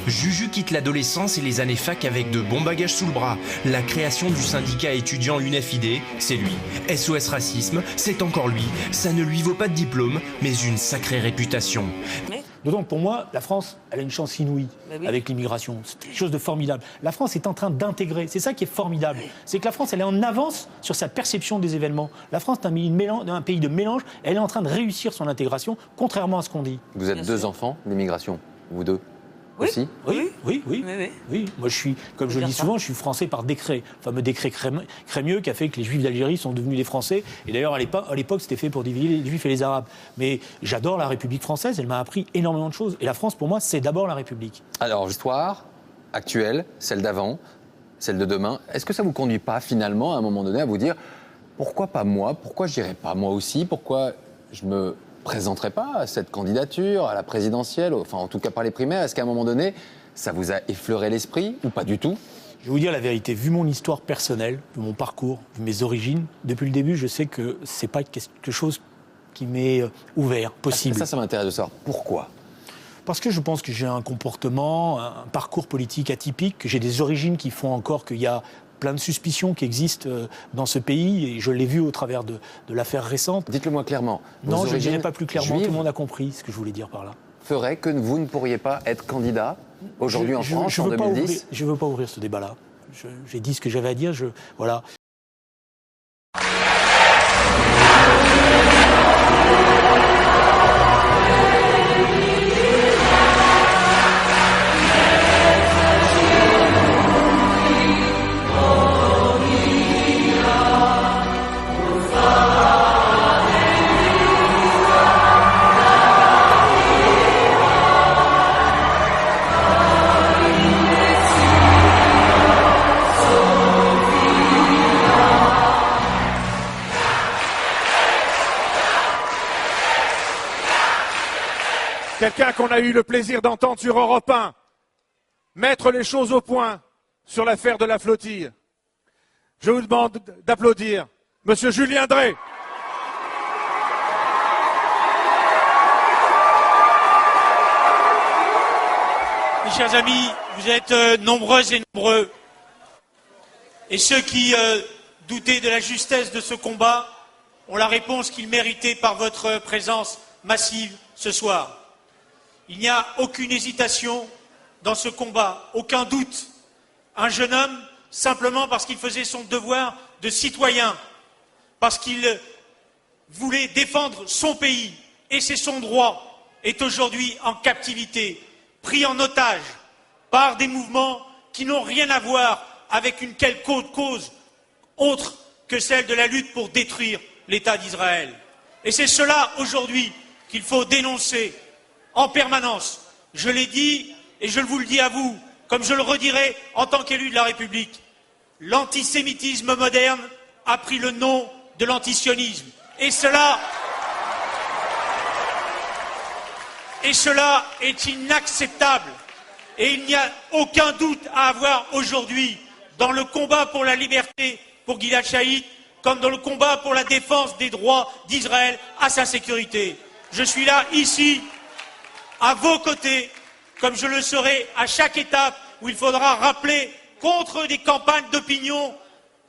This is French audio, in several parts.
Juju quitte l'adolescence et les années fac avec de bons bagages sous le bras. La création du syndicat étudiant UNEFID, c'est lui. SOS Racisme, c'est encore lui. Ça ne lui vaut pas de diplôme, mais une sacrée réputation. D'autant que pour moi, la France, elle a une chance inouïe avec l'immigration. C'est quelque chose de formidable. La France est en train d'intégrer. C'est ça qui est formidable. C'est que la France, elle est en avance sur sa perception des événements. La France est un pays de mélange. Elle est en train de réussir son intégration, contrairement à ce qu'on dit. Vous êtes deux enfants d'immigration, vous deux aussi ? Oui. Moi, je suis, comme je le dis souvent, je suis français par décret. Le fameux décret Crémieux qui a fait que les Juifs d'Algérie sont devenus des Français. Et d'ailleurs, à l'époque, c'était fait pour diviser les Juifs et les Arabes. Mais j'adore la République française. Elle m'a appris énormément de choses. Et la France, pour moi, c'est d'abord la République. Alors, l'histoire actuelle, celle d'avant, celle de demain, est-ce que ça ne vous conduit pas finalement, à un moment donné, à vous dire pourquoi pas moi ? Pourquoi je n'irai pas moi aussi ? Pourquoi je me présenterait pas à cette candidature, à la présidentielle, enfin en tout cas par les primaires? Est-ce qu'à un moment donné, ça vous a effleuré l'esprit ou pas du tout? Je vais vous dire la vérité, vu mon histoire personnelle, vu mon parcours, vu mes origines, depuis le début, je sais que c'est pas quelque chose qui m'est ouvert, possible. Ça m'intéresse de savoir. Pourquoi? Parce que je pense que j'ai un comportement, un parcours politique atypique, que j'ai des origines qui font encore qu'il y a plein de suspicions qui existent dans ce pays, et je l'ai vu au travers de l'affaire récente. Dites-le-moi clairement. Non, je ne dirai pas plus clairement, juives tout le monde a compris ce que je voulais dire par là. Ferait que vous ne pourriez pas être candidat aujourd'hui en France, en 2010 ? Je ne veux pas ouvrir ce débat-là. J'ai dit ce que j'avais à dire, voilà. Quelqu'un qu'on a eu le plaisir d'entendre sur Europe 1, mettre les choses au point sur l'affaire de la flottille. Je vous demande d'applaudir Monsieur Julien Drey. Mes chers amis, vous êtes nombreuses et nombreux. Et ceux qui doutaient de la justesse de ce combat ont la réponse qu'ils méritaient par votre présence massive ce soir. Il n'y a aucune hésitation dans ce combat, aucun doute. Un jeune homme, simplement parce qu'il faisait son devoir de citoyen, parce qu'il voulait défendre son pays, et c'est son droit, est aujourd'hui en captivité, pris en otage par des mouvements qui n'ont rien à voir avec une quelconque cause autre que celle de la lutte pour détruire l'État d'Israël. Et c'est cela aujourd'hui qu'il faut dénoncer en permanence. Je l'ai dit et je vous le dis à vous, comme je le redirai en tant qu'élu de la République. L'antisémitisme moderne a pris le nom de l'antisionisme. Et cela est inacceptable. Et il n'y a aucun doute à avoir aujourd'hui dans le combat pour la liberté pour Gilad Shalit, comme dans le combat pour la défense des droits d'Israël à sa sécurité. Je suis là, ici, à vos côtés, comme je le serai à chaque étape où il faudra rappeler contre des campagnes d'opinion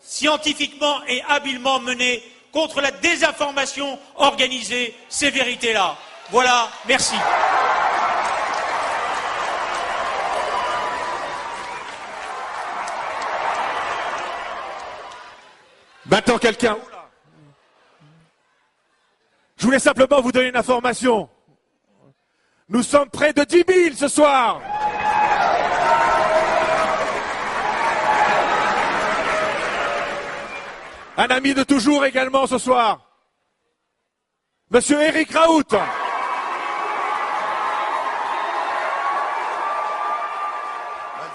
scientifiquement et habilement menées contre la désinformation organisée, ces vérités-là. Voilà, merci. Maintenant, quelqu'un. Je voulais simplement vous donner une information. Nous sommes près de 10 000 ce soir. Un ami de toujours également ce soir. Monsieur Éric Raoult. Je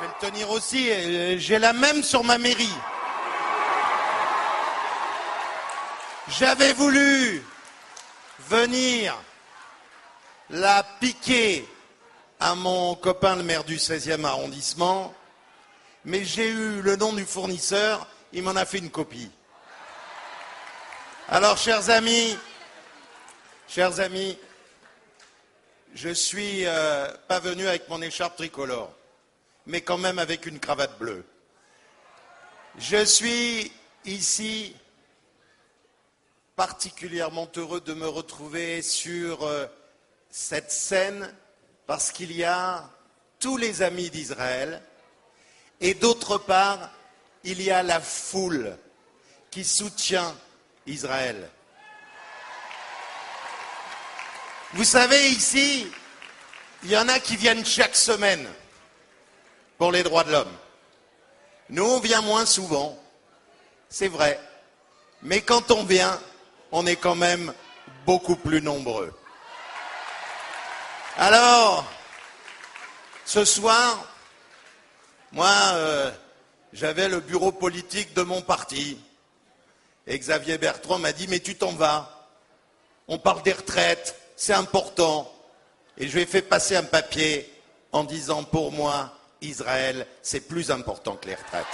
vais le tenir aussi. J'ai la même sur ma mairie. J'avais voulu venir la piquer à mon copain le maire du 16e arrondissement, mais j'ai eu le nom du fournisseur, il m'en a fait une copie. Alors, chers amis, je suis pas venu avec mon écharpe tricolore, mais quand même avec une cravate bleue. Je suis ici particulièrement heureux de me retrouver sur cette scène parce qu'il y a tous les amis d'Israël et d'autre part, il y a la foule qui soutient Israël. Vous savez, ici, il y en a qui viennent chaque semaine pour les droits de l'homme. Nous, on vient moins souvent, c'est vrai. Mais quand on vient, on est quand même beaucoup plus nombreux. Alors, ce soir, moi, j'avais le bureau politique de mon parti. Et Xavier Bertrand m'a dit, mais tu t'en vas. On parle des retraites, c'est important. Et je lui ai fait passer un papier en disant, pour moi, Israël, c'est plus important que les retraites.